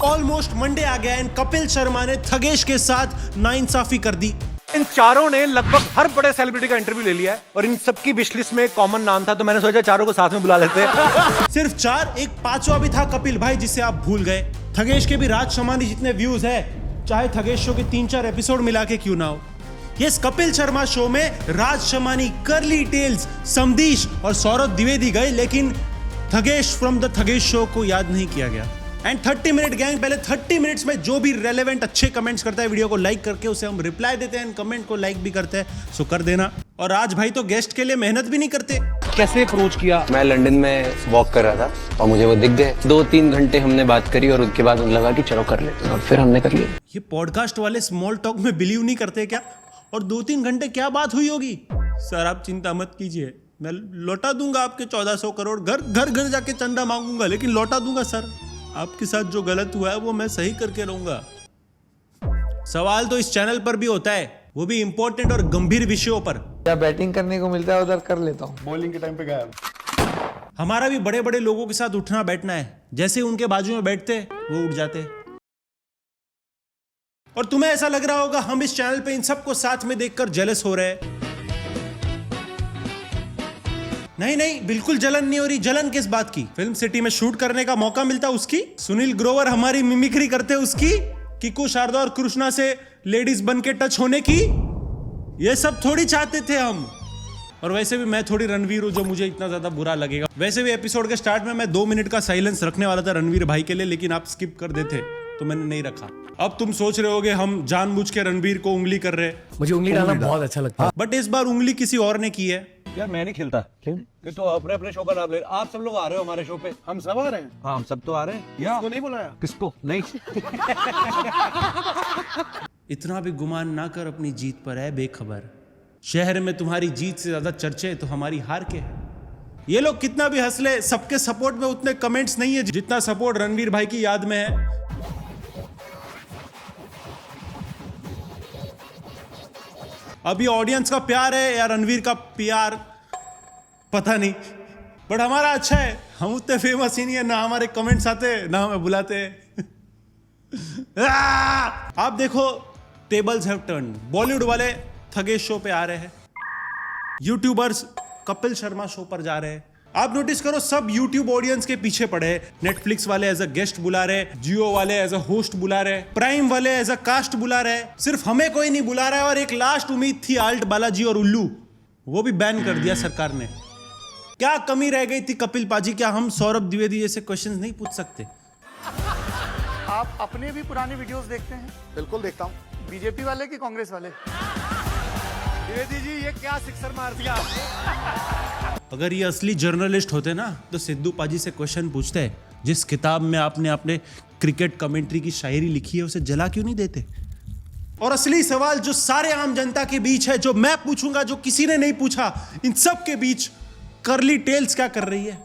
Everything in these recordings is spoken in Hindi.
ऑलमोस्ट मंडे आ गया एंड कपिल शर्मा ने थगेश के साथ नाइंसाफी कर दी। इन चारों ने लगभग हर बड़े सेलिब्रिटी का इंटरव्यू ले लिया है और इन सबकी विश लिस्ट में एक कॉमन नाम था, तो मैंने सोचा चारों को साथ में बुला लेते हैं। सिर्फ 4, एक 5वां भी था कपिल भाई जिसे आप भूल गए। थगेश के भी राज शमानी जितने व्यूज है, चाहे थगेश शो के 3-4 एपिसोड मिला के क्यों ना हो। यस, कपिल शर्मा शो में राज शमानी, कर्ली टेल्स, समदीश और सौरभ द्विवेदी गए, लेकिन Thagesh from the Thagesh show को याद नहीं किया गया। एंड 30 मिनट गैंग, पहले 30 मिनट्स में जो भी रेलेवेंट अच्छे कमेंट्स करता है वीडियो को लाइक करके उसे हम रिप्लाई देते हैं, कमेंट को लाइक भी करते हैं, सो कर देना। और आज भाई तो गेस्ट के लिए मेहनत भी नहीं करते। कैसे अप्रोच किया? मैं लंदन में वॉक कर रहा था और मुझे वो दिख गए। 2-3 घंटे हमने बात करी और उसके बाद लगा कि चलो कर लेते हैं, और फिर हमने कर लिया। ये पॉडकास्ट वाले स्मॉल टॉक में बिलीव नहीं करते क्या? और 2-3 घंटे क्या बात हुई होगी? सर आप चिंता मत कीजिए, मैं लौटा दूंगा आपके 1400 करोड़। घर जाके चंदा मांगूंगा लेकिन लौटा दूंगा सर। आपके साथ जो गलत हुआ है वो मैं सही करके रहूंगा। सवाल तो इस चैनल पर भी होता है, वो भी इंपॉर्टेंट और गंभीर विषयों पर। या बैटिंग करने को मिलता है उधर कर लेता हूँ। बॉलिंग के टाइम पे गायब। हमारा भी बड़े बड़े लोगों के साथ उठना बैठना है, जैसे ही उनके बाजू में बैठते वो उठ जाते। और तुम्हें ऐसा लग रहा होगा हम इस चैनल पे इन सबको साथ में देखकर जेलस हो रहे हैं। नहीं, बिल्कुल जलन नहीं हो रही। जलन किस बात की? फिल्म सिटी में शूट करने का मौका मिलता उसकी, सुनील ग्रोवर हमारी मिमिक्री करते उसकी, किकू शारदा और कृष्णा से लेडीज बन के टच होने की, ये सब थोड़ी चाहते थे हम। और वैसे भी मैं थोड़ी रणवीर हूं जो मुझे इतना ज्यादा बुरा लगेगा। वैसे भी एपिसोड के स्टार्ट में मैं 2 मिनट का साइलेंस रखने वाला था रणवीर भाई के लिए, लेकिन आप स्किप कर देते तो मैंने नहीं रखा। अब तुम सोच रहे होगे हम जानबूझ के रणवीर को उंगली कर रहे। मुझे उंगली डालना बहुत अच्छा लगता है, बट इस बार उंगली किसी और ने की है। यार मैं नहीं खेलता। कि तो अपने शो का नाम ले। आप सब लोग आ रहे हो हमारे शो पे? हम सब आ रहे हैं। हाँ हम सब तो आ रहे हैं। किसको नहीं बुलाया? किसको नहीं? इतना भी गुमान ना कर अपनी जीत पर है बेखबर। शहर में तुम्हारी जीत से ज्यादा चर्चे तो हमारी हार के हैं। ये लोग कितना भी हंस ले, सबके सपोर्ट में उतने कमेंट्स नहीं है जितना सपोर्ट रणवीर भाई की याद में है। अभी ऑडियंस का प्यार है या रणवीर का प्यार पता नहीं, बट हमारा अच्छा है। हम उतने फेमस ही नहीं है, ना हमारे कमेंट्स आते ना हमें बुलाते। आप देखो टेबल्स हैव टर्न। बॉलीवुड वाले थगेश शो पे आ रहे हैं, यूट्यूबर्स कपिल शर्मा शो पर जा रहे हैं। आप नोटिस करो सब यूट्यूब ऑडियंस के पीछे पड़े हैं। नेटफ्लिक्स वाले एज अ गेस्ट बुला रहे, जियो वाले एज अ होस्ट बुला रहे, प्राइम वाले एज अ कास्ट बुला रहे, सिर्फ हमें कोई नहीं बुला रहा है। और एक लास्ट उम्मीद थी आल्ट बालाजी और उल्लू, वो भी बैन कर दिया सरकार ने। क्या कमी रह गई थी कपिल पाजी? क्या हम सौरभ द्विवेदी जैसे क्वेश्चंस नहीं पूछ सकते? आप अपने भी पुराने वीडियोस देखते हैं? बिल्कुल देखता हूँ। बीजेपी वाले कि कांग्रेस वाले? द्विवेदी जी ये क्या सिक्सर मार दिया? अगर ये असली जर्नलिस्ट होते ना तो सिद्धू पाजी से क्वेश्चन पूछते, जिस किताब में आपने अपने क्रिकेट कमेंट्री की शायरी लिखी है उसे जला क्यों नहीं देते? और असली सवाल जो सारे आम जनता के बीच है, जो मैं पूछूंगा, जो किसी ने नहीं पूछा, इन सब के बीच कर्ली टेल्स क्या कर रही है?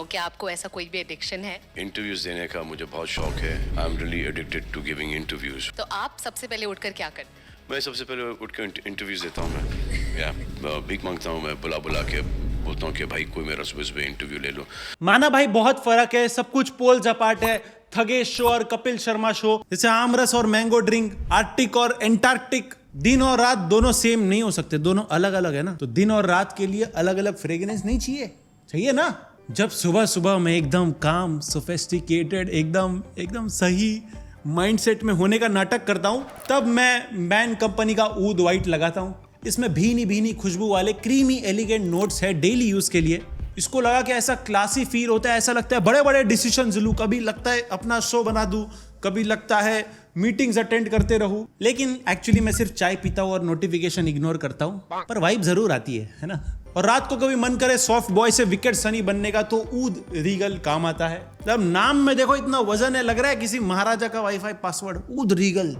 क्या आपको ऐसा कोई भी एडिक्शन है? इंटरव्यूज देने का मुझे बहुत शौक है। I am really addicted to giving interviews. तो आप सबसे पहले उठकर क्या करते? मैं सबसे पहले उठकर इंटरव्यूज देता हूँ। मैं भीख मांगता हूँ, मैं बुला के बोलता हूँ कि भाई कोई मेरा सुबह इंटरव्यू ले लो। माना भाई बहुत फर्क है, सब कुछ पोल्स अपार्ट है। थगेश शो और कपिल शर्मा शो जैसे आमरस और मैंगो ड्रिंक, आर्टिक और एंटार्क्टिक, दिन और रात दोनों सेम नहीं हो सकते, दोनों अलग अलग है ना। तो दिन और रात के लिए अलग अलग फ्रेग्रेंस नहीं चाहिए ना। जब सुबह सुबह मैं एकदम काम, सोफिस्टिकेटेड, एकदम सही माइंडसेट में होने का नाटक करता हूं, तब मैं मैन कंपनी का ऊद वाइट लगाता हूं। इसमें भीनी खुशबू वाले क्रीमी एलिगेंट नोट्स है डेली यूज के लिए। इसको लगा कि ऐसा क्लासी फील होता है, ऐसा लगता है बड़े बड़े डिसीजंस लूं, कभी लगता है अपना शो बना दूं, कभी लगता है मीटिंग्स अटेंड करते रहूं। लेकिन एक्चुअली मैं सिर्फ चाय पीता हूं और नोटिफिकेशन इग्नोर करता हूं, पर वाइब जरूर आती है ना। और रात को कभी मन करे सॉफ्ट बॉय से विकेट सनी बनने का तो ऊद रीगल काम आता है। जब नाम में देखो इतना वजन है, लग रहा है किसी महाराजा का वाईफाई पासवर्ड, ऊद रीगल।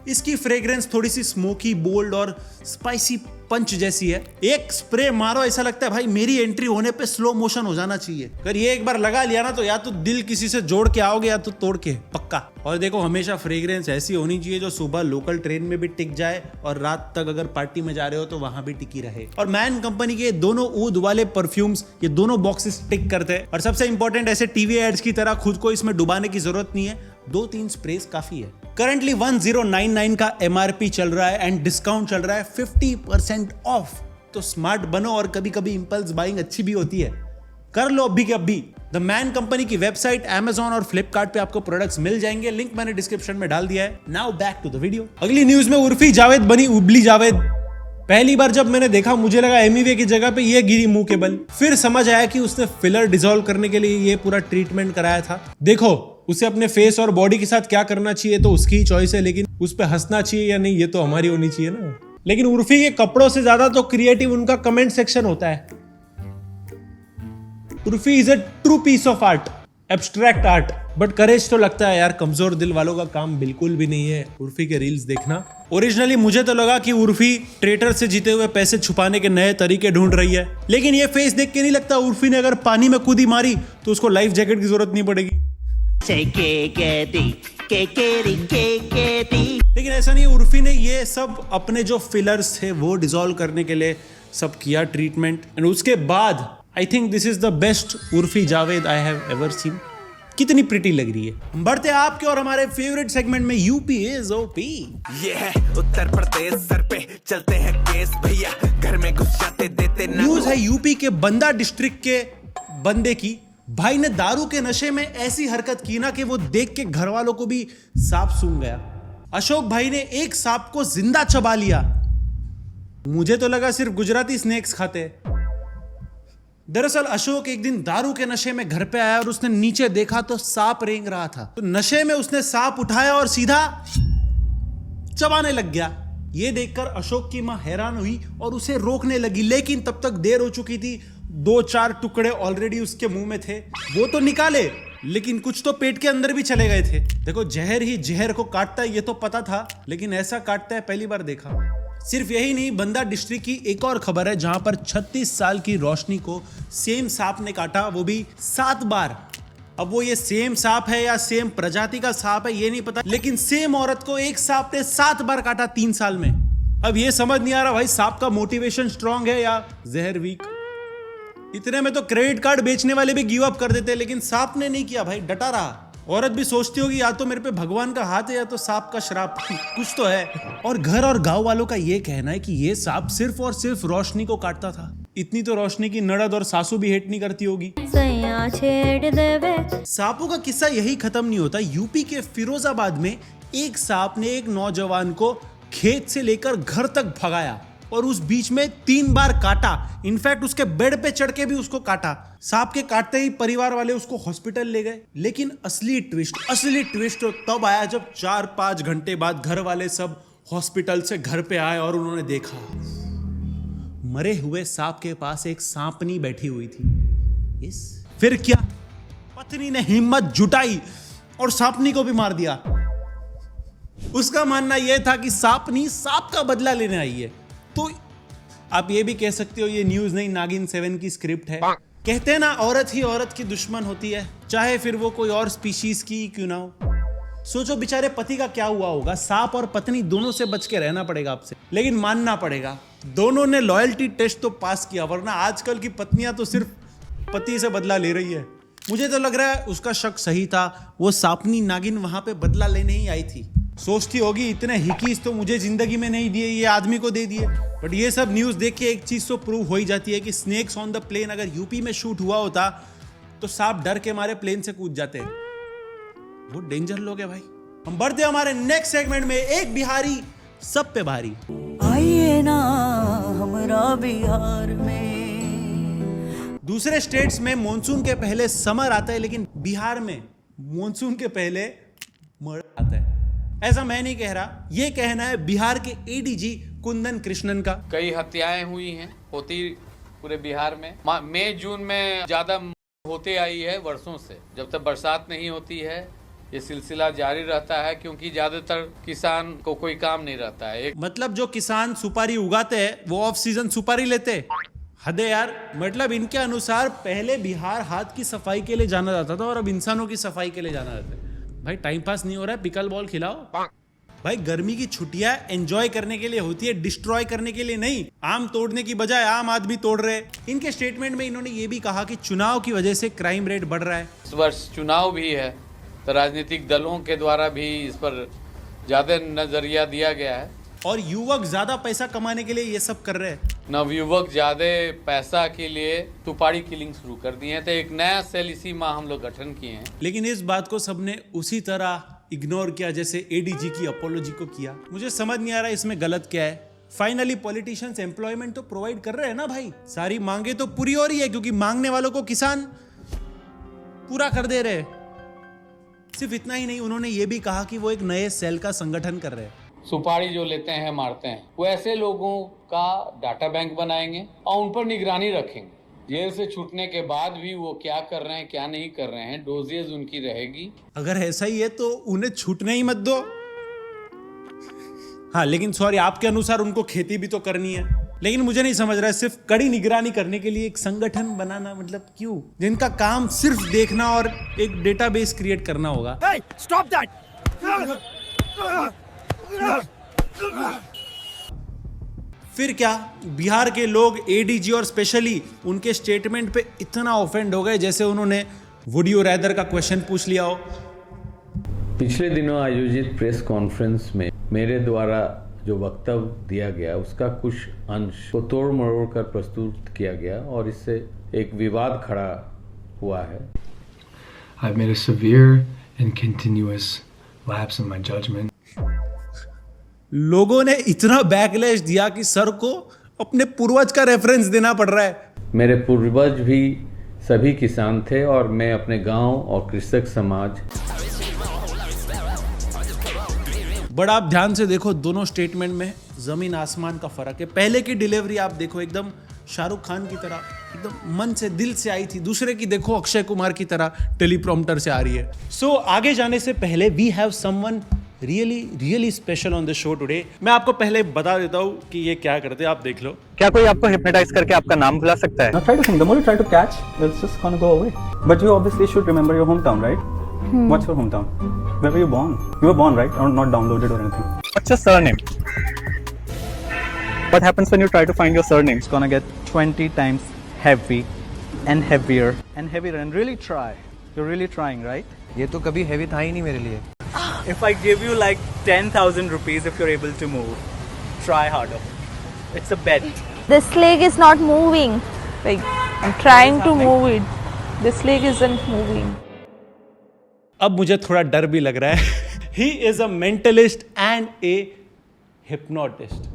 इसकी फ्रेग्रेंस थोड़ी सी स्मोकी, बोल्ड और स्पाइसी पंच जैसी है। एक स्प्रे मारो ऐसा लगता है भाई मेरी एंट्री होने पे स्लो मोशन हो जाना चाहिए। अगर ये एक बार लगा लिया ना तो या तो दिल किसी से जोड़ के आओगे या तो तोड़ के, पक्का। और देखो हमेशा फ्रेग्रेंस ऐसी होनी चाहिए जो सुबह लोकल ट्रेन में भी टिक जाए और रात तक अगर पार्टी में जा रहे हो तो वहां भी टिकी रहे। और मैन कंपनी के दोनों ऊद वाले परफ्यूम्स ये दोनों बॉक्सेस टिक करते हैं। और सबसे इंपॉर्टेंट, ऐसे टीवी एड्स की तरह खुद को इसमें डुबाने की जरूरत नहीं है। 2-3 स्प्रेस काफी है। करंटली 1099 का MRP चल रहा है एंड डिस्काउंट चल रहा है 50% ऑफ। तो स्मार्ट बनो और कभी कभी इंपल्स बाइंग अच्छी भी होती है, कर लो अभी के अभी। द मैन कंपनी की वेबसाइट, Amazon और फ्लिपकार्ट पे आपको प्रोडक्ट्स मिल जाएंगे, लिंक मैंने डिस्क्रिप्शन में डाल दिया है। Now back to the video. अगली न्यूज में उर्फी जावेद बनी उबली जावेद। पहली बार जब मैंने देखा मुझे लगा एमिवे की जगह पे ये गिरी मुंह के बल, फिर समझ आया कि उसने फिलर डिसॉल्व करने के लिए ये पूरा ट्रीटमेंट कराया था। देखो, उसे अपने फेस और बॉडी के साथ क्या करना चाहिए तो उसकी ही चॉइस है, लेकिन उस पर हंसना चाहिए या नहीं ये तो हमारी होनी चाहिए ना। लेकिन उर्फी के कपड़ों से ज्यादा तो क्रिएटिव उनका कमेंट सेक्शन होता है। Urfi is a true piece of art, abstract art, but courage तो लगता है यार कमजोर दिल वालों का काम बिल्कुल भी नहीं है उर्फी के रील्स देखना। ओरिजिनली मुझे तो लगा कि उर्फी ट्रेटर से जीते हुए पैसे छुपाने के नए तरीके ढूंढ रही है, लेकिन ये फेस देख के नहीं लगता उर्फी ने अगर पानी में कूदी मारी तो उसको लाइफ जैकेट की जरूरत नहीं पड़ेगी। लेकिन ऐसा नहीं, उर्फी ने ये सब अपने जो फिलर्स थे वो डिसॉल्व करने के लिए सब किया ट्रीटमेंट, एंड उसके बाद I think this is the best Urfi Javed I have ever seen. कितनी प्रिटी लग रही है। बढ़ते हैं आपके और हमारे फेवरेट सेगमेंट में, यूपी इज ओपी। ये है उत्तर प्रदेश, सर पे चलते हैं केस भैया, घर में घुस जाते देते ना। न्यूज है यूपी के बंदा डिस्ट्रिक्ट के बंदे की। भाई ने दारू के नशे में ऐसी हरकत की ना कि वो देख के घर वालों को भी सांप सूंघ गया। अशोक भाई ने एक सांप को जिंदा चबा लिया। मुझे तो लगा सिर्फ गुजराती स्नेक्स खाते। दरअसल अशोक एक दिन दारू के नशे में घर पे आया और उसने नीचे देखा तो सांप रेंग रहा था। तो नशे में उसने सांप उठाया और सीधा चबाने लग गया। ये देखकर अशोक की मां हैरान हुई और उसे रोकने लगी, लेकिन तब तक देर हो चुकी थी। 2-4 टुकड़े ऑलरेडी उसके मुंह में थे, वो तो निकाले लेकिन कुछ तो पेट के अंदर भी चले गए थे। देखो, जहर ही जहर को काटता है ये तो पता था, लेकिन ऐसा काटता है पहली बार देखा। सिर्फ यही नहीं, बंदा डिस्ट्रिक्ट की एक और खबर है जहां पर 36 साल की रोशनी को सेम सांप ने काटा, वो भी 7 बार। अब वो ये सेम सांप है या सेम प्रजाति का सांप है ये नहीं पता, लेकिन सेम औरत को एक सांप ने 7 बार काटा 3 साल में। अब ये समझ नहीं आ रहा भाई सांप का मोटिवेशन स्ट्रांग है या जहर वीक। इतने में तो क्रेडिट कार्ड बेचने वाले भी गिव अप कर देते, लेकिन सांप ने नहीं किया भाई, डटा रहा। औरत भी सोचती होगी या तो मेरे पे भगवान का हाथ है या तो सांप का श्राप, कुछ तो है। और घर और गांव वालों का ये कहना है कि ये सांप सिर्फ और सिर्फ रोशनी को काटता था। इतनी तो रोशनी की ननद और सासू भी हेट नहीं करती होगी। सांपों का किस्सा यही खत्म नहीं होता। यूपी के फिरोजाबाद में एक सांप ने एक नौजवान को खेत से लेकर घर तक भगाया और उस बीच में 3 बार काटा। इनफैक्ट उसके बेड पे चढ़ के भी उसको काटा। सांप के काटते ही परिवार वाले उसको हॉस्पिटल ले गए, लेकिन असली ट्विस्ट तो तब आया जब 4-5 घंटे बाद घर वाले सब हॉस्पिटल से घर पे आए और उन्होंने देखा मरे हुए सांप के पास एक सांपनी बैठी हुई थी। फिर क्या, पत्नी ने हिम्मत जुटाई और सांपनी को भी मार दिया। उसका मानना यह था कि सांपनी सांप का बदला लेने आई है। तो आप ये भी कह सकते हो ये न्यूज नहीं, नागिन 7 की स्क्रिप्ट है। कहते हैं ना, औरत ही औरत की दुश्मन होती है, चाहे फिर वो कोई और स्पीशीज की क्यों ना हो। सोचो बेचारे पति का क्या हुआ होगा। सांप और पत्नी दोनों से बच के रहना पड़ेगा आपसे, लेकिन मानना पड़ेगा दोनों ने लॉयल्टी टेस्ट तो पास किया, वरना आजकल की पत्नियां तो सिर्फ पति से बदला ले रही है। मुझे तो लग रहा है उसका शक सही था, वो सांपनी नागिन वहां पे बदला लेने ही आई थी। सोचती होगी इतने हिकीस तो मुझे जिंदगी में नहीं दिए, ये आदमी को दे दिए। बट ये सब न्यूज देख के एक चीज तो प्रूव हो ही जाती है कि स्नेक्स ऑन द प्लेन अगर यूपी में शूट हुआ होता तो सांप डर के मारे प्लेन से कूद जाते। वो डेंजर लोग है भाई। हम बढ़ते हमारे नेक्स्ट सेगमेंट में, एक बिहारी सब पे भारी। आइए ना हमरा बिहार में। दूसरे स्टेट्स में मॉनसून के पहले समर आता है, लेकिन बिहार में मॉनसून के पहले मर्डर आता है। ऐसा मैं नहीं कह रहा, ये कहना है बिहार के एडीजी कुंदन कृष्णन का। कई हत्याएं हुई हैं, होती पूरे बिहार में। मई जून में ज्यादा होते आई है वर्षों से। जब तक बरसात नहीं होती है ये सिलसिला जारी रहता है, क्योंकि ज्यादातर किसान को कोई काम नहीं रहता है। मतलब जो किसान सुपारी उगाते हैं वो ऑफ सीजन सुपारी लेते। हद है यार। मतलब इनके अनुसार पहले बिहार हाथ की सफाई के लिए जाना जाता था और अब इंसानों की सफाई के लिए जाना जाता है। भाई टाइम पास नहीं हो रहा है, पिकल बॉल खिलाओ। भाई गर्मी की छुट्टियां एंजॉय करने के लिए होती है, डिस्ट्रॉय करने के लिए नहीं। आम तोड़ने की बजाय आम आदमी तोड़ रहे। इनके स्टेटमेंट में इन्होंने ये भी कहा कि चुनाव की वजह से क्राइम रेट बढ़ रहा है। इस वर्ष चुनाव भी है, तो राजनीतिक दलों के द्वारा भी इस पर ज़्यादा नज़रिया दिया गया है। और युवक ज्यादा पैसा कमाने के लिए ये सब कर रहे हैं। नवयुवक ज़्यादा पैसा के लिए तुपाड़ी किलिंग शुरू कर दिए हैं, तो एक नया सेल इसी माह हम लोग गठन किए हैं। लेकिन इस बात को सबने उसी तरह इग्नोर किया जैसे एडीजी की अपोलॉजी को किया। मुझे समझ नहीं आ रहा इसमें गलत क्या है। फाइनली पॉलिटिशियंस एम्प्लॉयमेंट तो प्रोवाइड कर रहे हैं ना भाई, सारी मांगे तो पूरी हो रही है क्योंकि मांगने वालों को किसान पूरा कर दे रहे हैं। सिर्फ इतना ही नहीं, उन्होंने ये भी कहा कि वो एक नए सेल का संगठन कर रहे हैं। सुपारी जो लेते हैं मारते हैं, वो ऐसे लोगों का डाटा बैंक बनाएंगे और उन पर निगरानी रखेंगे। जेल से छूटने के बाद भी वो क्या कर रहे हैं क्या नहीं कर रहे हैं, डोजेज उनकी रहेगी। अगर ऐसा ही है तो उन्हें छूटने ही मत दो। हाँ लेकिन सॉरी, आपके अनुसार उनको खेती भी तो करनी है। लेकिन मुझे नहीं समझ रहा है, सिर्फ कड़ी निगरानी करने के लिए एक संगठन बनाना मतलब क्यों, जिनका काम सिर्फ देखना और एक डेटाबेस क्रिएट करना होगा। Stop that. फिर क्या बिहार के लोग एडीजी और स्पेशली उनके स्टेटमेंट पे इतना ऑफेंड हो गए जैसे उन्होंने वुडियो रैदर का क्वेश्चन पूछ लिया हो। पिछले दिनों आयोजित प्रेस कॉन्फ्रेंस में मेरे द्वारा जो वक्तव्य दिया गया उसका कुछ अंश को तोड़ मरोड़ कर प्रस्तुत किया गया और इससे एक विवाद खड़ा हुआ है। I've made a severe and continuous lapse in my judgment. लोगों ने इतना बैकलैश दिया कि सर को अपने पूर्वज का रेफरेंस देना पड़ रहा है। मेरे पूर्वज भी सभी किसान थे और मैं अपने गांव और कृषक समाज। बड़ा आप ध्यान से देखो, दोनों स्टेटमेंट में जमीन आसमान का फर्क है। पहले की डिलीवरी आप देखो एकदम शाहरुख खान की तरह, एकदम मन से दिल से आई थी। दूसरे की देखो अक्षय कुमार की तरह टेलीप्रॉम्प्टर से आ रही है। सो आगे जाने से पहले we have someone really special on the show today. मैं आपको पहले बता देता हूँ कि ये क्या करते हैं, आप देख लो। क्या कोई आपको हिप्नोटाइज करके आपका नाम भुला सकता है? Now try to think. The more you try to catch, it's just gonna go away. But you obviously should remember your hometown, right? What's your hometown? Where were you born? You were born, right? Or not downloaded or anything? What's your surname? What happens when you try to find your surname? It's gonna get 20 times heavy and heavier and heavier. And really try. You're really trying, right? ये तो कभी हैवी था ही नहीं मेरे लिए। If I give you like 10,000 rupees if you're able to move, try harder. It's a bet. This leg is not moving. Like I'm trying to move it. This leg isn't moving. अब मुझे थोड़ा डर भी लग रहा है। He is a mentalist and a hypnotist.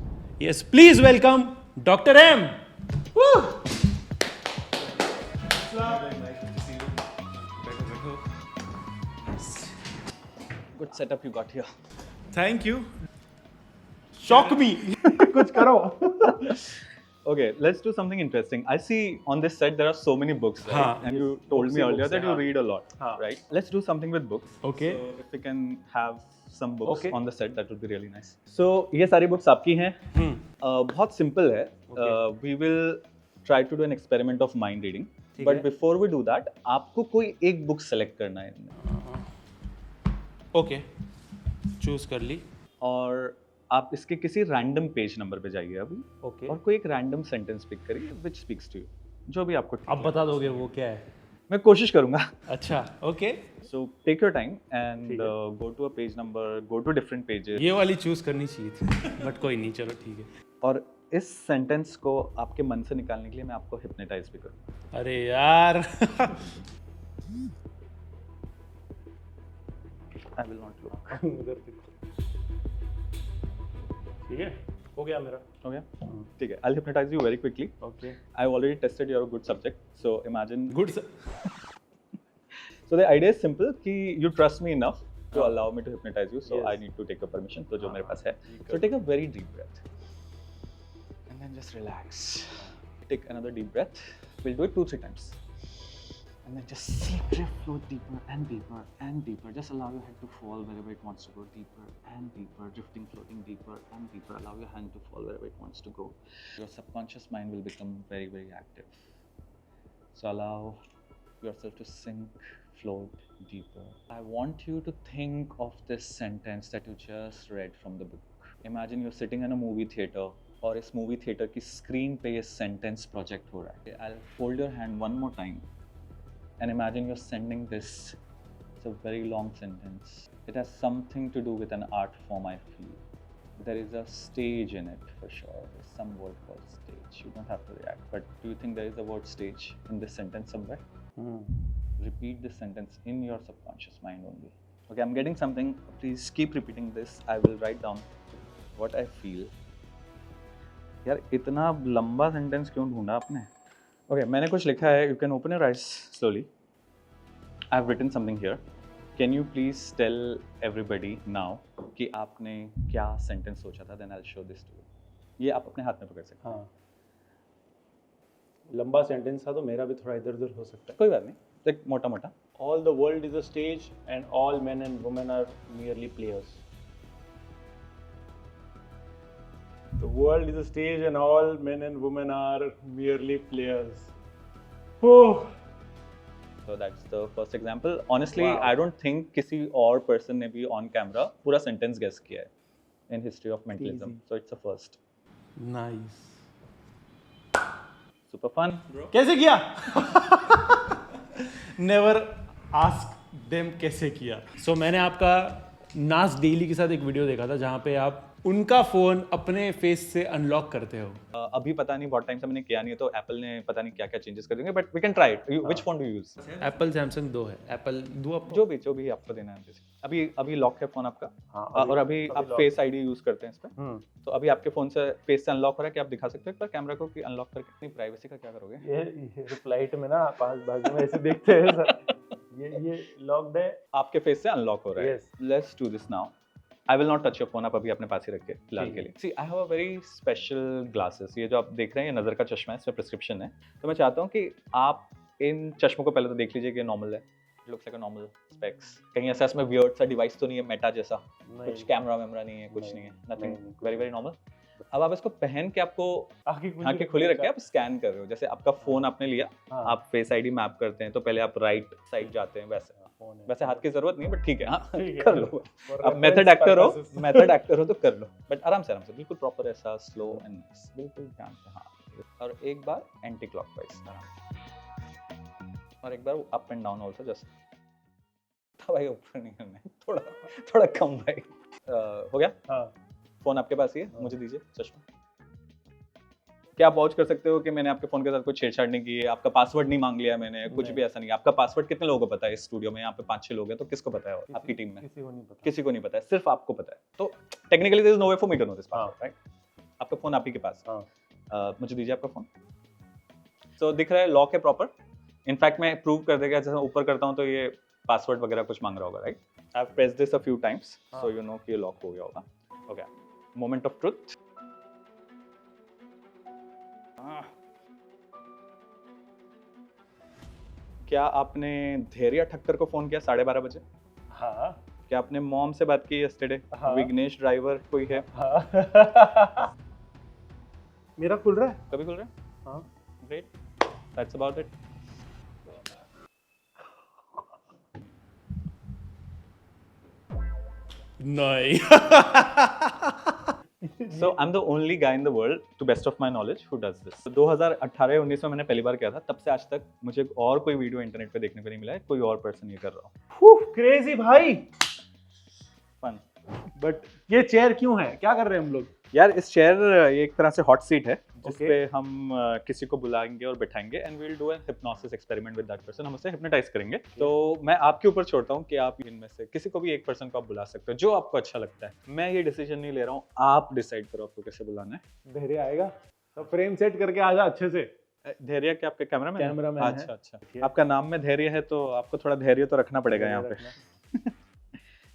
Yes, please welcome Dr. M. Woo! Good setup you got here. Thank you. Shock me. कुछ करो. Okay, let's do something interesting. I see on this set there are so many books, right? And you told me earlier that you read a lot, right? Let's do something with books. Okay. So if we can have some books on the set, that would be really nice. So ये सारी books आपकी हैं. बहुत simple है. We will try to do an experiment of mind reading. But before we do that, आपको कोई एक book select करना है. Okay. Choose कर ली. और आप इसके किसी रैंडम पेज नंबर पे जाइए अभी। Okay. और कोई एक रैंडम सेंटेंस पिक करिए which speaks to you, जो भी आपको आप बता दोगे वो क्या है? मैं कोशिश करूंगा। अच्छा, okay. So take your time and go to a page number, go to different pages. ये वाली चूज करनी चाहिए थी, बट कोई नहीं, चलो ठीक है। और इस सेंटेंस को आपके मन से निकालने के लिए मैं आपको हिप्नोटाइज भी करूंगा। अरे यार। I will not look. ठीक है, हो गया मेरा। हो गया? ठीक है। I'll hypnotize you very quickly. Okay. I've already tested you're a good subject. So imagine. Good. So the idea is simple कि you trust me enough to allow me to hypnotize you. So I need to take your permission. तो जो मेरे पास है. So take a very deep breath. And then just relax. Take another deep breath. We'll do it 2-3 times. And then just see drift, float deeper and deeper and deeper. Just allow your head to fall wherever it wants to go, deeper and deeper, drifting, floating deeper and deeper. Allow your hand to fall wherever it wants to go. Your subconscious mind will become very, very active. So allow yourself to sink, float deeper. I want you to think of this sentence that you just read from the book. Imagine you're sitting in a movie theater. और इस movie theater की screen पे ये sentence project हो रहा है. I'll hold your hand one more time. And imagine you're sending this It's a very long sentence. It has something to do with an art form, I feel. There is a stage in it for sure. There's some word called stage. You don't have to react. But do you think there is a word stage in this sentence somewhere? Repeat this sentence in your subconscious mind only. Okay, I'm getting something. Please keep repeating this. I will write down what I feel. यार इतना लंबा सेंटेंस क्यों ढूंढा आपने? Okay, मैंने कुछ लिखा है. You can open your eyes slowly. I've written something here. Can you please tell everybody now कि आपने क्या सेंटेंस सोचा था? Then I'll show this to you. ये आप अपने हाथ में पकड़ सकते हैं. हाँ, लंबा सेंटेंस था तो मेरा भी थोड़ा इधर उधर हो सकता है. कोई बात नहीं, एक मोटा मोटा. All the world is a stage and all men and women are merely players. The world is a stage and all men and women are merely players. Oh. So that's the first example. Honestly, I don't think किसी और person ने भी on camera पूरा sentence guess किया है in history of mentalism. So it's a first. Nice. Super fun. कैसे किया? Never ask them कैसे किया. So मैंने आपका नाज डेली के साथ एक वीडियो देखा था जहाँ पे आप उनका फोन अपने फेस से अनलॉक करते हो. अभी पता नहीं, बहुत टाइम से मैंने किया नहीं है तो एप्पल ने पता नहीं क्या क्या चेंजेस कर देंगे, but we can try it. Which phone do you use? Apple Samsung 2 है. एप्पल 2 जो भी आपको देना है. अभी लॉक है फोन आपका. और अभी आप फेस आईडी यूज करते हैं इस पे. तो अभी आपके फोन से फेस से अनलॉक हो रहा है. क्या आप दिखा सकते हो एक बार कैमरा को कि अनलॉक करके? अपनी प्राइवेसी का क्या करोगे? ये फ्लाइट में ना 5 बाजू में ऐसे देखते हैं सर. ये लॉक्ड है. आपके फेस से अनलॉक हो रहा है. Let's do this now. I will not touch your phone. आप अभी अपने पास ही रखिए फिलहाल के लिए. See, I have a very special glasses. ये जो आप देख रहे हैं ये नज़र का चश्मा है, इसमें प्रिस्क्रिप्शन है. तो मैं चाहता हूँ कि आप इन चश्मों को पहले तो देख लीजिए कि नॉर्मल है. It looks like a normal specs. कहीं ऐसा इसमें weird सा डिवाइस तो नहीं है मेटा जैसा? कुछ कैमरा वैमरा नहीं है, कुछ नहीं है. Nothing. Very very normal. अब आप इसको पहन के आपको आंखें खुली रख के आप स्कैन कर रहे हो. जैसे आपका फोन आपने लिया, आप फेस आईडी मैप करते हैं तो पहले आप राइट साइड जाते हैं. वैसे हाथ की जरूरत नहीं, बट ठीक है. हाँ, कर लो. आप मेथड एक्टर हो तो कर लो, बट आराम से बिल्कुल प्रॉपर ऐसा स्लो एंड बिल्कुल ध्यान से. हाँ, और एक बार एंटी क्लॉकवाइज और एक बार up and down also. Just भाई ऊपर नहीं करना है, थोड़ा कम भाई. हो गया? हाँ. फोन आपके पास ही है, मुझे दीजिए चश्मा. क्या आप वाउच कर सकते हो कि मैंने आपके फोन के साथ कोई छेड़छाड़ नहीं की है? आपका पासवर्ड नहीं मांग लिया मैंने, कुछ भी ऐसा नहीं. आपका पासवर्ड कितने लोगों को पता है इस स्टूडियो में? यहाँ पे 5-6 लोग हैं, तो किसको पता है? आपकी टीम में किसी को नहीं पता है, सिर्फ आपको पता है. तो technically there is no way for me to know this, right? आपका फोन आप ही के पास. मुझे दीजिए आपका फोन. सो दिख रहा है लॉक है प्रॉपर. इनफैक्ट मैं प्रूव कर देगा, जैसे ऊपर करता हूँ तो ये पासवर्ड वगैरह कुछ मांग रहा होगा, right? I have pressed this a few times so you know कि ये लॉक हो गया होगा. Okay, moment of truth. क्या आपने धैर्य ठक्कर को फोन किया 12:30 बजे? हाँ. क्या आपने मॉम से बात की yesterday? विघ्नेश ड्राइवर कोई है? मेरा खुल रहा है. कभी खुल रहा है? हाँ. Great. That's about it. नहीं. So I'm the only guy in the world, to best of my knowledge, who does this. 2018-19 में मैंने पहली बार किया था. तब से आज तक मुझे और कोई वीडियो इंटरनेट पे देखने को नहीं मिला है कोई और पर्सन ये कर रहा हो. क्रेजी भाई. फन. बट ये चेयर क्यों है? क्या कर रहे हैं हम लोग? यार इस चेयर ये एक तरह से हॉट सीट है जिस पे हम किसी को बुलाएंगे और बिठाएंगे and we will do an hypnosis experiment with that person. हम उसे हिप्नोटाइज करेंगे. तो मैं आपके ऊपर छोड़ता हूँ कि आप इनमें से किसी को भी एक पर्सन को आप बुला सकते हो जो आपको अच्छा लगता है. मैं ये डिसीजन नहीं ले रहा हूँ, आप डिसाइड करो आपको कैसे बुलाना है. धैर्य आएगा तो फ्रेम सेट करके आ जा अच्छे से. धैर्य क्या आपके कैमरा में? अच्छा. आपका नाम में धैर्य है तो आपको थोड़ा धैर्य तो रखना पड़ेगा यहाँ पे.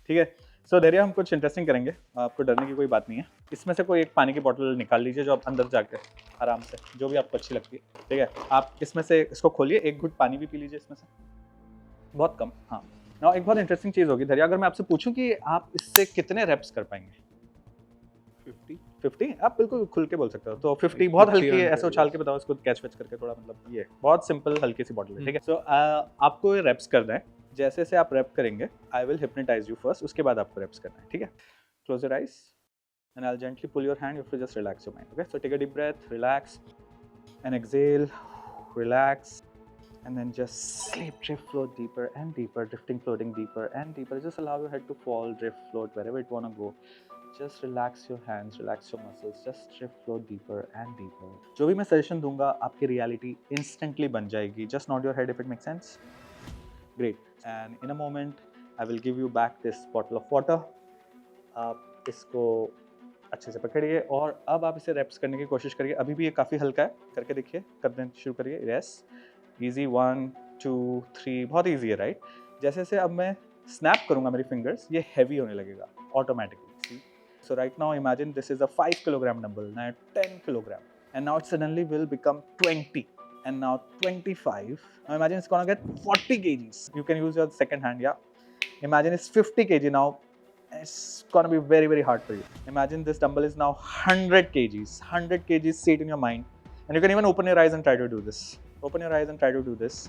ठीक है. सो धैर्य हम कुछ इंटरेस्टिंग करेंगे, आपको डरने की कोई बात नहीं है. इसमें से कोई एक पानी की बोतल निकाल लीजिए जो आप अंदर जाके आराम से, जो भी आपको अच्छी लगती है. ठीक है, आप इसमें से इसको खोलिए, एक घुट पानी भी पी लीजिए इसमें से, बहुत कम. हाँ. नाउ एक बहुत इंटरेस्टिंग चीज़ होगी धैर्य, अगर मैं आपसे पूछूं कि आप इससे कितने रेप्स कर पाएंगे? 50. आप बिल्कुल खुल के बोल सकते हो. तो 50 बहुत हल्की है, ऐसे उछाल के बताओ इसको, कैच वैच करके थोड़ा, मतलब ये बहुत सिंपल हल्की सी बॉटल है. ठीक है. सो आपको ये रेप्स करना है. जैसे से आप रैप करेंगे I will hypnotize you first, उसके बाद आपको रैप्स करना है. ठीक है. Close your eyes and I will gently pull your hand. You have to just relax your mind. Okay, so take a deep breath, relax and exhale, relax And then just sleep, drift, float deeper and deeper, drifting, floating deeper and deeper. Just allow your head to fall, drift, float wherever it wanna go. Just relax your hands, relax your muscles. Just drift, float deeper and deeper. जो भी मैं सजेशन दूंगा आपकी रियलिटी instantly बन जाएगी. Just nod your head if it makes sense. Great. And in a moment, I will give you back this bottle of water. आप इसको अच्छे से पकड़िए और अब आप इसे रेप्स करने की कोशिश करिए. अभी भी ये काफ़ी हल्का है, करके देखिए. करने शुरू करिए. Yes. Easy 1, 2, 3. बहुत easy है, right? जैसे जैसे अब मैं snap करूँगा मेरी fingers, ये heavy होने लगेगा automatically. See? So right now imagine this is a 5 kilogram dumbbell, now 10 kilogram, and now it suddenly will become 20, and now 25. Now imagine it's gonna get 40 kgs. You can use your second hand, yeah. Imagine it's 50 kg now. It's gonna be very, very hard for you. Imagine this dumbbell is now 100 kgs. 100 kgs, see it in your mind. And you can even open your eyes and try to do this. Open your eyes and try to do this.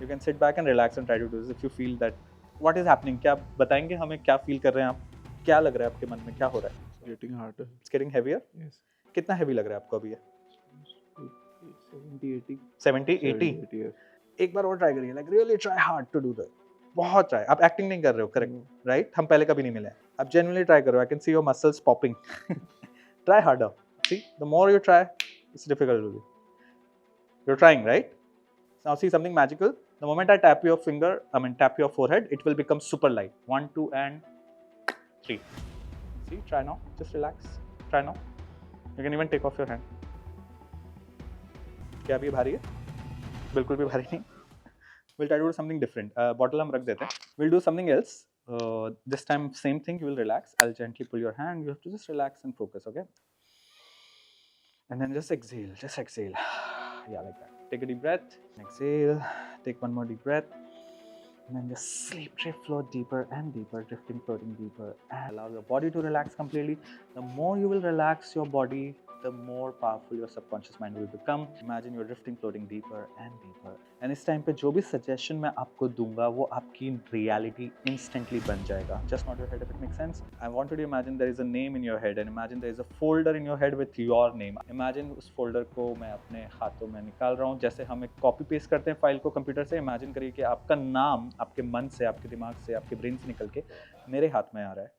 You can sit back and relax and try to do this if you feel that what is happening. क्या आप बताएंगे हमें क्या फील कर रहे हैं आप? क्या लग रहा है आपके मन में? क्या हो रहा है? Getting harder. It's getting heavier? Yes. कितना heavy लग रहा है आपको अभी ये? 70, 80. 70, 80? 80, yes. एक बार और ट्राई करिए. Like really try hard to do that. बहुत ट्राई. आप एक्टिंग नहीं कर रहे हो, करेक्ट? राइट? हम पहले कभी नहीं मिले. आप genuinely ट्राई करो. I can see your muscles popping. Try harder. See? The more you try, it's difficult to do. You're trying, right? Now see something magical. The moment I tap your finger, tap your forehead, it will become super light. 1, 2, and 3. See, try now. Just relax. Try now. You can even take off your hand. क्या अभी भारी है? बिल्कुल भी भारी नहीं. We'll try to do something different. Bottle हम रख देते हैं. We'll do something else. This time same thing. You will relax. I'll gently pull your hand. You have to just relax and focus, okay? And then just exhale. Just exhale. Yeah, like that. Take a deep breath. Exhale. Take one more deep breath. And then just sleep, drift, float deeper and deeper, drifting, floating deeper. And allow your body to relax completely. The more you will relax your body, the more powerful your subconscious mind will become. Imagine you're drifting, floating deeper and deeper. And इस टाइम पे जो भी सजेशन मैं आपको दूंगा वो आपकी रियलिटी instantly बन जाएगा. Just nod your head if it makes sense. I want you to imagine there is a name in your head and imagine there is a folder in your head with your name. Imagine उस folder को मैं अपने हाथों में निकाल रहा हूँ. जैसे हम एक कॉपी पेस्ट करते हैं फाइल को कंप्यूटर से. इमेजिन करिए कि आपका नाम आपके मन से, आपके दिमाग से, आपके ब्रेन से निकल के मेरे हाथ में आ रहा है.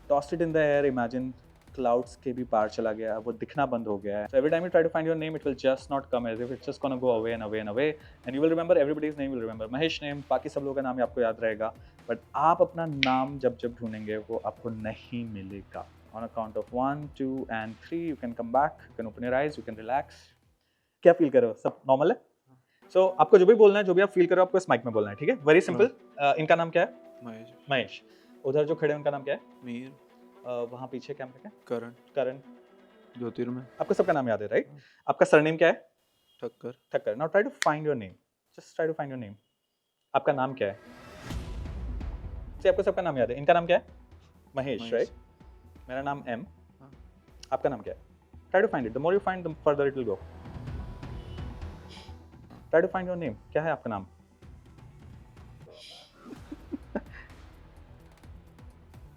Toss it in the air. Imagine clouds के भी पार चला गया, वो दिखना बंद हो गया है. So every time you try to find your name, it will just not come as if it's just gonna go away and away and away. And you will remember everybody's name. You will remember Mahesh name. बाकी सब लोगों का नाम आपको याद रहेगा. But आप अपना नाम जब ढूंढेंगे वो आपको नहीं मिलेगा. On a count of 1, 2 and 3, you can come back. You can open your eyes. You can relax. क्या फील कर रहे हो? सब नॉर्मल है? So आपको जो भी बोलना है, जो भी आप फील कर रहे हो, आपको इस माइक में बोलना है, ठीक है? Very simple. इनका नाम क्या है? महेश. उधर जो खड़े हैं उनका नाम क्या है? मीर. वहाँ पीछे कैमरे का? करण. ज्योतिर्मय. आपको सबका नाम याद है, राइट? आपका सरनेम क्या है? Thakkar. Now try to find your name. Just try to find your name. आपका नाम क्या है? आपको सबका नाम याद है. इनका नाम क्या है? महेश, राइट? मेरा नाम एम. आपका नाम क्या है? Try to find it. The more you find, the further it will go. Try to find your name. क्या है आपका नाम?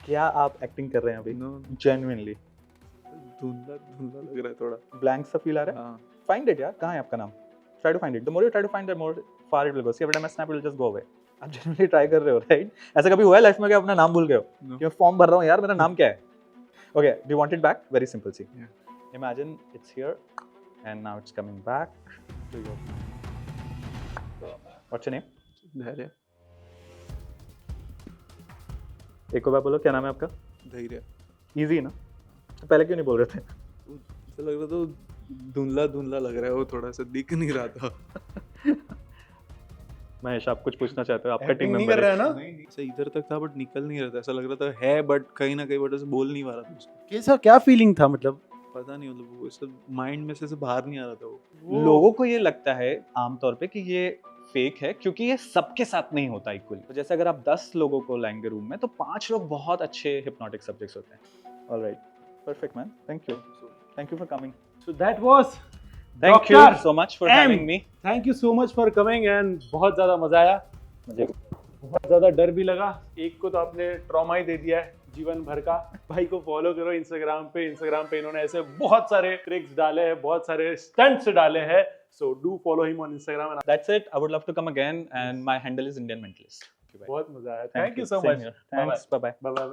क्या आप एक्टिंग कर रहे हैं अभी? Genuinely. धुंधला लग रहा है थोड़ा. Blank सा फील आ रहा है? Find it यार. कहाँ है आपका नाम? Try to find it. The more you try to find, the more far it will go. See, every time I snap, it will just go away. आप genuinely try कर रहे हो, right? ऐसा कभी हुआ है लाइफ में कि अपना नाम भूल गए हो? कि मैं फॉर्म भर रहा हूँ यार, मेरा नाम क्या है? Okay, do you want it back? Very simple. See. Imagine it's here, and now it's coming back to your. What's your name? धैर्य. एक बार बोलो, क्या नाम है आपका? धैर्य. Easy ना? तो पहले क्यों नहीं बोल रहे थे? ऐसा लग रहा था धुंधला लग रहा है, वो थोड़ा सा दिख नहीं रहा था. महेश, आप कुछ पूछना चाहते हो? आपका टीम नहीं मेंबर कर रहा है ना? ऐसा इधर तक था बट निकल नहीं रहा था. ऐसा लग रहा था है बट कहीं ना कहीं बट ऐसे बोल नहीं पा रहा था उसको. कैसा क्या फीलिंग था? मतलब पता नहीं, मतलब वो ऐसा माइंड में से बाहर नहीं आ रहा था वो. लोगों को ये लगता है आमतौर पे कि ये फेक है क्योंकि ये सबके साथ नहीं होता इक्वली. तो जैसे अगर आप 10 लोगों को लाएंगे रूम में तो 5 लोग बहुत अच्छे हिप्नोटिक सब्जेक्ट्स होते हैं. Alright, perfect man, thank you for coming. So that was thank you so much for having me. Thank you so much for coming and बहुत ज़्यादा मज़ा आया. मुझे बहुत ज़्यादा डर भी लगा. एक को तो आपने ट्रॉमा ही दे दिया है, जीवन भर का। भाई को फॉलो करो इंस्टाग्राम पे इन्होंने ऐसे बहुत सारे ट्रिक्स डाले हैं, बहुत सारे स्टंट्स डाले हैं, so do follow him on Instagram. That's it. I would love to come again, and my handle is Indian Mentalist. बहुत मजा आया, थैंक यू सो Same मच, here. Thanks. Bye bye.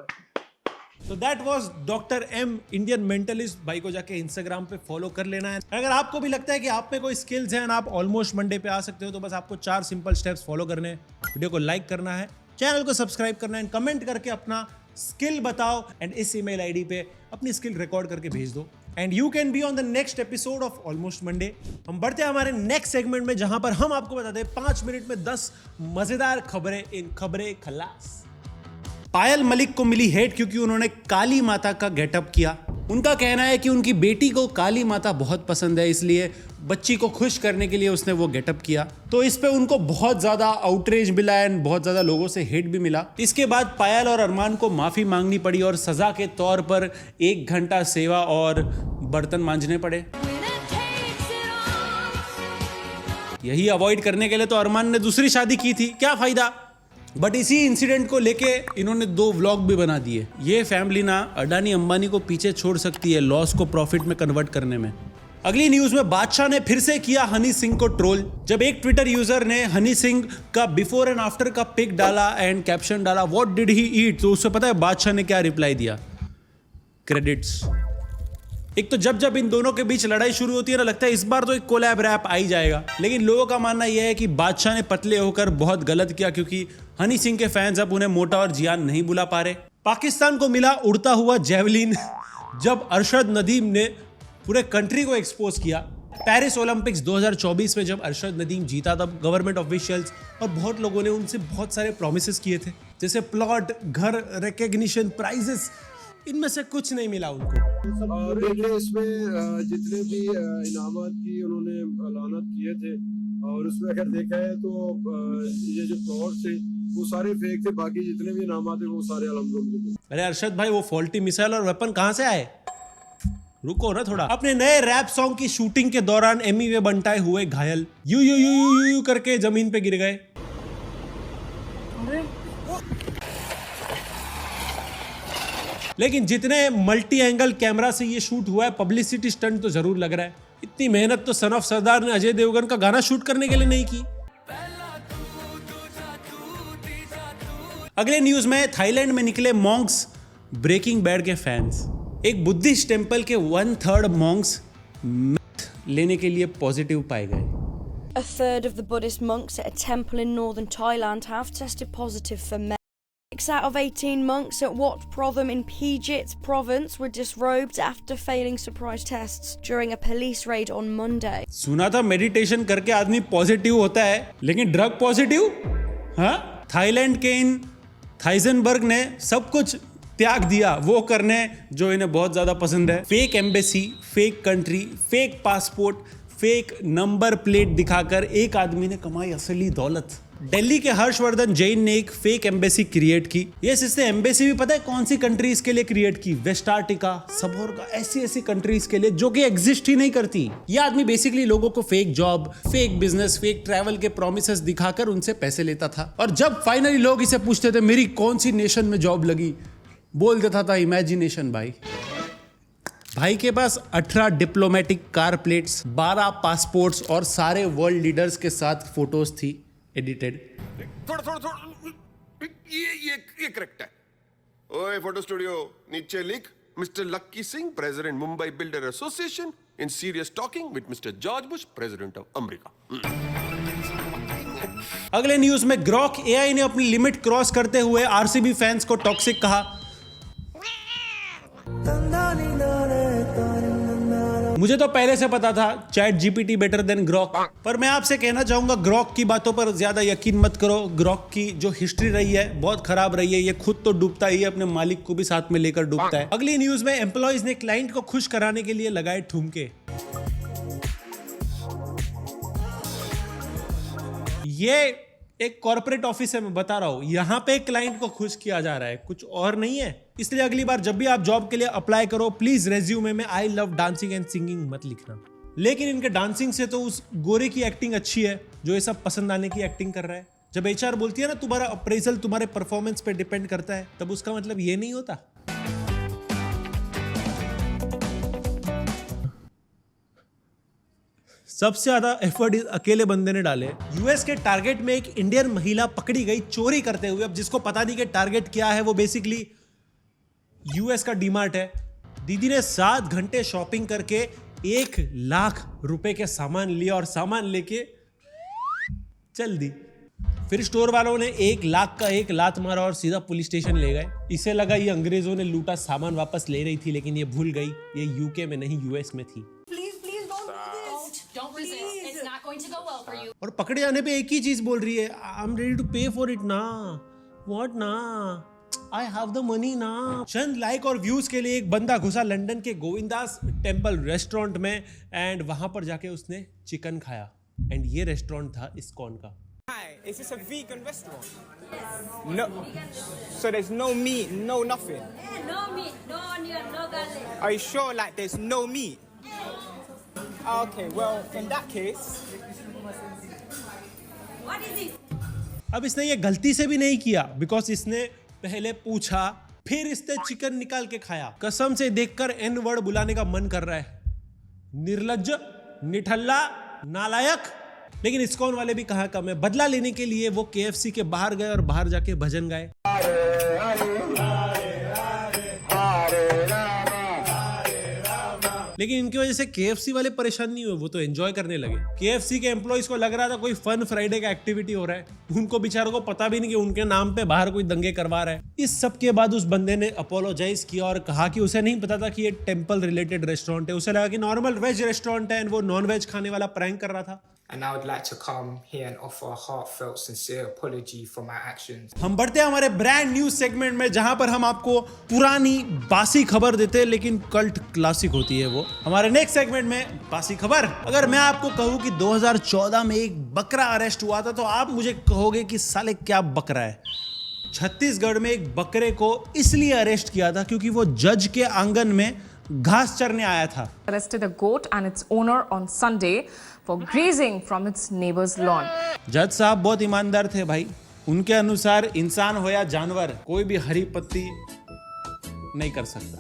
तो that was doctor M Indian mentalist. भाई को जाके इंस्टाग्राम पे फॉलो कर लेना है। अगर आपको भी लगता है कि आप में कोई स्किल्स हैं, आप ऑलमोस्ट मंडे पे आ सकते हो, तो बस आपको 4 सिंपल स्टेप्स फॉलो करने हैं। वीडियो को लाइक करना है, चैनल को सब्सक्राइब करना है, कमेंट करके अपना स्किल बताओ एंड इस ईमेल आईडी पे अपनी स्किल रिकॉर्ड करके भेज दो and you can be on the next episode of almost Monday. हम बढ़ते हैं हमारे नेक्स्ट सेगमेंट में, जहां पर हम आपको बताते हैं 5 मिनट में 10 मजेदार खबरें इन खबरें खलास। पायल मलिक को मिली हेट क्योंकि उन्होंने काली माता का गेटअप किया। उनका कहना है कि उनकी बेटी को काली माता बहुत पसंद है, इसलिए बच्ची को खुश करने के लिए उसने वो गेटअप किया। तो इस पे उनको बहुत ज्यादा आउटरेज मिला एंड बहुत ज्यादा लोगों से हेट भी मिला। इसके बाद पायल और अरमान को माफी मांगनी पड़ी और सजा के तौर पर 1 घंटा सेवा और बर्तन मांजने पड़े। यही अवॉइड करने के लिए तो अरमान ने दूसरी शादी की थी, क्या फायदा। बट इसी इंसिडेंट को लेके इन्होंने 2 व्लॉग भी बना दिए। ये फैमिली ना अडानी अंबानी को पीछे छोड़ सकती है लॉस को प्रॉफिट में कन्वर्ट करने में। अगली न्यूज में बादशाह ने फिर से किया हनी सिंह को ट्रोल। जब एक ट्विटर यूजर ने हनी सिंह का बिफोर एंड आफ्टर का पिक डाला एंड कैप्शन डाला व्हाट डिड ही ईट, तो उससे पता है बादशाह ने क्या रिप्लाई दिया? क्रेडिट्स। एक तो जब इन दोनों के बीच लड़ाई शुरू होती है ना, लगता है इस बार तो एक कोलैब रैप आ ही जाएगा। लेकिन लोगों का मानना यह है कि बादशाह ने पतले होकर बहुत गलत किया, क्योंकि हनी सिंह के फैंस अब उन्हें मोटा और जियान नहीं बुला पा रहे। पाकिस्तान को मिला उड़ता हुआ जेवलिन जब अरशद नदीम ने पूरे कंट्री को एक्सपोज किया। पेरिस ओलंपिक्स 2024 में जब अरशद नदीम जीता, तब गवर्नमेंट ऑफिशियल्स और बहुत लोगों ने उनसे बहुत सारे प्रॉमिसेस किए थे, जैसे प्लॉट, घर, रिकॉग्निशन, प्राइजेस। इनमें से कुछ नहीं मिला उनको। देखिए इसमें जितने भी इनामात की उन्होंने ऐलानात किए थे, और उसमें अगर देखा है तो ये जो प्लॉट थे वो सारे फेक थे, बाकी जितने भी इनामात थे वो सारे अल्हम्दुलिल्लाह। अरे अरशद भाई, वो फॉल्टी मिसाइल और वेपन कहाँ से आए? रुको ना थोड़ा। अपने नए रैप सॉन्ग की शूटिंग के दौरान एमी वे बंटाए हुए घायल, you you you you you करके जमीन पे गिर गए। लेकिन जितने मल्टी एंगल कैमरा से ये शूट हुआ है, पब्लिसिटी स्टंट तो जरूर लग रहा है। इतनी मेहनत तो सन ऑफ सरदार ने अजय देवगन का गाना शूट करने के लिए नहीं की। अगले न्यूज में थाईलैंड में निकले मॉन्क्स ब्रेकिंग बैड के फैंस। एक बुद्धिस्ट टेंपल के 1/3 मॉन्क्स मेथ लेने के लिए पॉजिटिव पाए गए। A third of the Buddhist monks at a temple in northern Thailand have tested positive for meth. 6 out of 18 monks at Wat Protham in Pijit province were disrobed after failing surprise tests during a police raid on Monday. सुना था मेडिटेशन करके आदमी पॉजिटिव होता है, लेकिन ड्रग पॉजिटिव? हाँ, थाईलैंड के इन थाइजनबर्ग ने सब कुछ त्याग दिया वो करने जो इन्हें बहुत ज्यादा पसंद है। Fake embassy, fake country, fake passport, fake number plate दिखाकर एक आदमी ने कमाई असली दौलत। दिल्ली के हर्षवर्धन जैन ने एक फेक एम्बेसी क्रिएट की। यस, इसने एम्बेसी भी पता है कौन सी कंट्रीज के लिए क्रिएट की? वेस्ट अर्टिका, सबोर्गा, ऐसी कंट्रीज के लिए जो कि एग्जिस्ट ही नहीं करती। यह आदमी बेसिकली लोगों को fake job, fake business, fake travel के प्रोमिसेस दिखाकर उनसे पैसे लेता था। और जब फाइनली लोग इसे पूछते थे मेरी कौन सी नेशन में जॉब लगी, बोल देता था इमेजिनेशन। भाई के पास 18 डिप्लोमेटिक कार प्लेट्स, 12 पासपोर्ट्स और सारे वर्ल्ड लीडर्स के साथ फोटोज थी एडिटेड। थोड़ा ये करेक्ट है। ओए फोटो स्टूडियो, नीचे लिख mister lucky Singh, president Mumbai builder association, in serious talking with mister George Bush, president of America. अगले न्यूज में ग्रॉक एआई ने अपनी लिमिट क्रॉस करते हुए आरसीबी फैंस को टॉक्सिक कहा। मुझे तो पहले से पता था chat GPT better than Grok, पर मैं आपसे कहना चाहूंगा ग्रॉक की बातों पर ज्यादा यकीन मत करो। ग्रॉक की जो हिस्ट्री रही है बहुत खराब रही है। ये खुद तो डूबता ही है, अपने मालिक को भी साथ में लेकर डूबता है। अगली न्यूज में एम्प्लॉइज ने क्लाइंट को खुश कराने के लिए लगाए ठुमके। ये एक कॉर्पोरेट ऑफिस है, मैं बता रहा हूं, यहां पे क्लाइंट को खुश किया जा रहा है, कुछ और नहीं है। इसलिए अगली बार जब भी आप जॉब के लिए अप्लाई करो, प्लीज रेज्यूमे में I love dancing and singing मत लिखना। लेकिन इनके डांसिंग से तो उस गोरे की एक्टिंग अच्छी है जो ये सब पसंद आने की एक्टिंग कर रहा है। जब HR बोलती है ना तुम्हारा अप्रेजल तुम्हारे परफॉर्मेंस पे डिपेंड करता है, तब उसका मतलब ये नहीं होता। सबसे ज्यादा एफर्ट अकेले बंदे ने डाले। यूएस के टारगेट में एक इंडियन महिला पकड़ी गई चोरी करते हुए। अब जिसको पता नहीं कि टारगेट क्या है, वो बेसिकली यूएस का डीमार्ट है। दीदी ने 7 घंटे शॉपिंग करके 1 लाख रुपए के सामान लिया और सामान लेके चल दी। फिर स्टोर वालों ने 1 लाख का 1 लात मारा और सीधा पुलिस स्टेशन ले गए। इसे लगा ये अंग्रेजों ने लूटा, सामान वापस ले रही थी, लेकिन ये भूल गई ये यूके में नहीं यूएस में थी। और पकड़े जाने पे एक ही चीज बोल रही है, आई एम रेडी टू पे फॉर इट ना, व्हाट ना, आई हैव द मनी ना। चंद लाइक और व्यूज के लिए एक बंदा घुसा लंदन के गोविंदास टेम्पल रेस्टोरेंट में एंड वहां पर जाके उसने चिकन खाया। एंड ये रेस्टोरेंट था इस्कॉन का। Hi, is this a vegan restaurant? Yes. No. So there's no meat, no nothing? Yeah, no meat, no onion, no garlic. Are you sure like there's no meat? Okay, well, in that case... What is it? अब इसने ये गलती से भी नहीं किया, बिकॉज इसने पहले पूछा, फिर इसने चिकन निकाल के खाया। कसम से देखकर एन वर्ड बुलाने का मन कर रहा है। निर्लज्ज, निठल्ला, नालायक। लेकिन इस्कॉन वाले भी कहाँ कम है। बदला लेने के लिए वो KFC के बाहर गए और बाहर जाके भजन गाए। लेकिन इनकी वजह से KFC वाले परेशान नहीं हुए, वो तो एंजॉय करने लगे। KFC के एम्प्लॉइज को लग रहा था कोई फन फ्राइडे का एक्टिविटी हो रहा है। उनको बेचारों को पता भी नहीं कि उनके नाम पे बाहर कोई दंगे करवा रहा है। इस सब के बाद उस बंदे ने अपोलोजाइज किया और कहा कि उसे नहीं पता था कि ये टेम्पल रिलेटेड रेस्टोरेंट है। उसे लगा कि नॉर्मल वेज रेस्टोरेंट है एंड वो नॉन वेज खाने वाला प्रैंक कर रहा था। And I would like to come here and offer a heartfelt, sincere apology for my actions. हम बढ़ते हैं हमारे ब्रांड न्यूज सेगमेंट में, जहां पर हम आपको पुरानी बासी खबर देते हैं, लेकिन कल्ट क्लासिक होती है वो। हमारे नेक्स्ट सेगमेंट में बासी खबर। अगर मैं आपको कहूं कि 2014 में एक बकरा अरेस्ट हुआ था, तो आप मुझे कहोगे कि साले क्या बकरा है। छत्तीसगढ़ में एक बकरे को इसलिए अरेस्ट किया था क्योंकि वो जज के आंगन में घास चरने आया था। Arrested a goat and its owner on Sunday for grazing from its neighbor's lawn. जज साहब बहुत ईमानदार थे भाई। उनके अनुसार इंसान हो या जानवर, कोई भी हरी पत्ती नहीं कर सकता।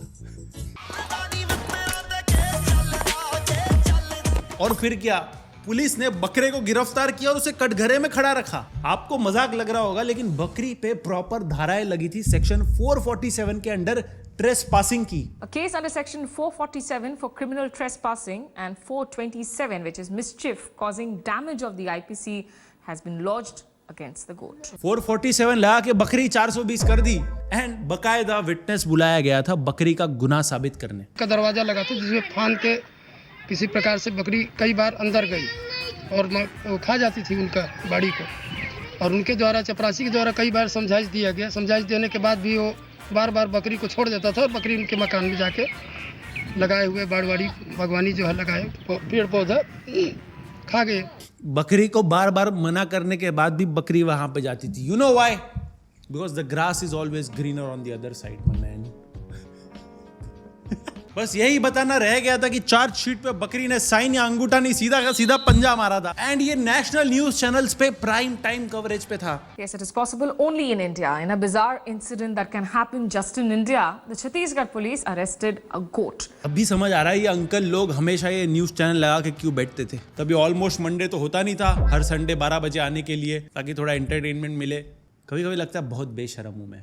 और फिर क्या, पुलिस ने बकरे को गिरफ्तार किया और उसे कटघरे में खड़ा रखा। आपको मजाक लग रहा होगा, लेकिन बकरी पे प्रॉपर धाराएं लगी थी सेक्शन 447 के अंडर trespassing की। A case under section 447 for criminal trespassing and 427 which is mischief causing damage of the IPC has been lodged against the goat. 447 लगा के बकरी 420 कर दी एंड बकायदा विटनेस बुलाया गया था बकरी का गुनाह साबित करने। का दरवाजा लगा था जिसमें फान के किसी प्रकार से बकरी कई बार अंदर गई और वो खा जाती थी उनका बाड़ी को, और उनके द्वारा चपरासी के द्वारा कई बार समझाइश दिया गया। समझाइश देने के बाद भी वो बार बार बकरी को छोड़ देता था और बकरी उनके मकान में जाके लगाए हुए बाड़वाड़ी बागवानी जो है लगाए पेड़ पौधा खा गए। बकरी को बार बार मना करने के बाद भी बकरी वहां पे जाती थी। You know why? Because the grass is always greener on the other side my man. बस यही बताना रह गया था कि चार्जशीट पे बकरी ने साइन या अंगूठा नहीं, सीधा का सीधा पंजा मारा था। एंड ये नेशनल न्यूज चैनल्स पे प्राइम टाइम कवरेज पे था। Yes, it is possible only in India. In a bizarre incident that can happen just in India, the Chhattisgarh police arrested a goat. अभी समझ आ रहा है ये अंकल लोग हमेशा ये न्यूज चैनल लगा के क्यों बैठते थे। तभी ऑलमोस्ट मंडे तो होता नहीं था, हर संडे 12 बजे आने के लिए, ताकि थोड़ा एंटरटेनमेंट मिले। कभी कभी लगता है बहुत बेशरम हूं मैं।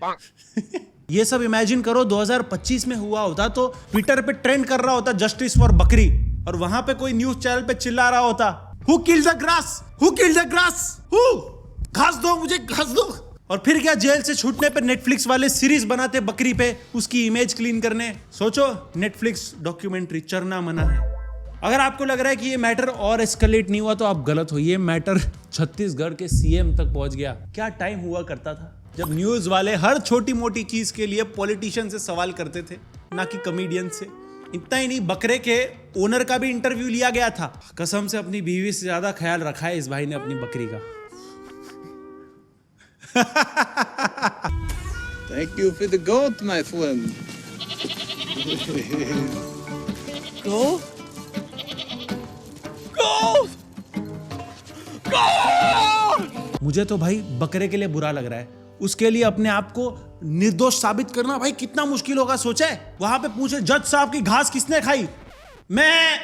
ये सब इमेजिन करो 2025 में हुआ होता तो ट्विटर पे ट्रेंड कर रहा होता जस्टिस फॉर बकरी, और वहां पे कोई न्यूज चैनल पे चिल्ला रहा होता who killed the grass, who killed the grass, who, घास दो मुझे, घास दो। और फिर क्या, जेल से छूटने पे नेटफ्लिक्स वाले सीरीज बनाते बकरी पे, उसकी इमेज क्लीन करने। सोचो नेटफ्लिक्स डॉक्यूमेंट्री चरना मना है। अगर आपको लग रहा है कि ये मैटर और एस्केलेट नहीं हुआ तो आप गलत हो। ये मैटर छत्तीसगढ़ के सीएम तक पहुंच गया। क्या टाइम हुआ करता था जब न्यूज वाले हर छोटी मोटी चीज के लिए पॉलिटिशियन से सवाल करते थे, ना कि कॉमेडियन से। इतना ही नहीं, बकरे के ओनर का भी इंटरव्यू लिया गया था। कसम से अपनी बीवी से ज्यादा ख्याल रखा है इस भाई ने अपनी बकरी का। Thank you for the goat, my friend. Goat? Goat! मुझे तो भाई बकरे के लिए बुरा लग रहा है। उसके लिए अपने आप को निर्दोष साबित करना भाई कितना मुश्किल होगा, सोचा है? वहां पे पूछे जज साहब की घास किसने खाई, मैं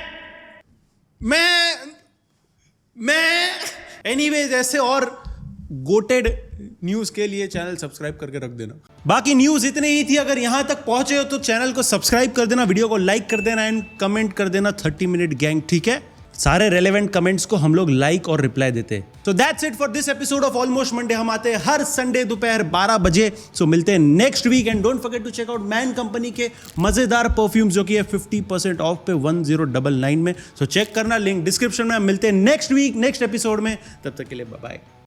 एनीवेज ऐसे और गोटेड न्यूज के लिए चैनल सब्सक्राइब करके रख देना। बाकी न्यूज इतनी ही थी। अगर यहां तक पहुंचे हो तो चैनल को सब्सक्राइब कर देना, वीडियो को लाइक कर देना एंड कमेंट कर देना 30 मिनट गैंग, ठीक है? सारे रेलेवेंट कमेंट्स को हम लोग लाइक और रिप्लाई देते हैं। So that's it for this episode of almost Monday. हम आते हैं हर संडे दोपहर 12 बजे। सो मिलते हैं next week and don't forget to check out Man Company के मजेदार परफ्यूम्स जो कि है 50% ऑफ पे 1099 में। सो चेक करना, लिंक डिस्क्रिप्शन में। मिलते हैं नेक्स्ट वीक नेक्स्ट एपिसोड में, तब तक के लिए बाय बाय।